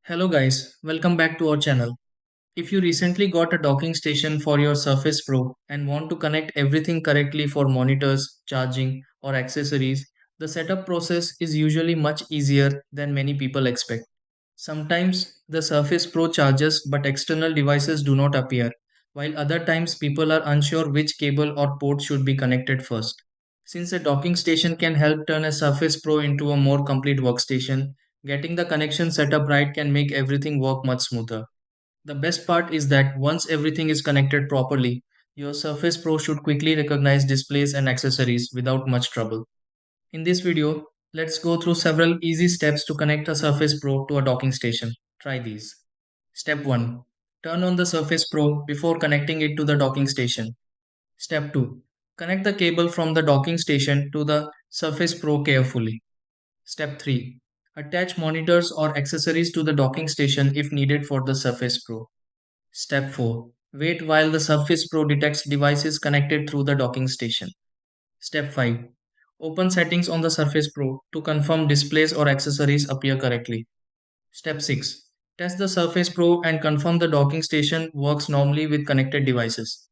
Hello guys, welcome back to our channel. If you recently got a docking station for your Surface Pro and want to connect everything correctly for monitors, charging or accessories, the setup process is usually much easier than many people expect. Sometimes the Surface Pro charges but external devices do not appear, while other times people are unsure which cable or port should be connected first. Since a docking station can help turn a Surface Pro into a more complete workstation, getting the connection set up right can make everything work much smoother. The best part is that once everything is connected properly, your Surface Pro should quickly recognize displays and accessories without much trouble. In this video, let's go through several easy steps to connect a Surface Pro to a docking station. Try these. Step 1. Turn on the Surface Pro before connecting it to the docking station. Step 2. Connect the cable from the docking station to the Surface Pro carefully. Step 3. Attach monitors or accessories to the docking station if needed for the Surface Pro. Step 4. Wait while the Surface Pro detects devices connected through the docking station. Step 5. Open settings on the Surface Pro to confirm displays or accessories appear correctly. Step 6. Test the Surface Pro and confirm the docking station works normally with connected devices.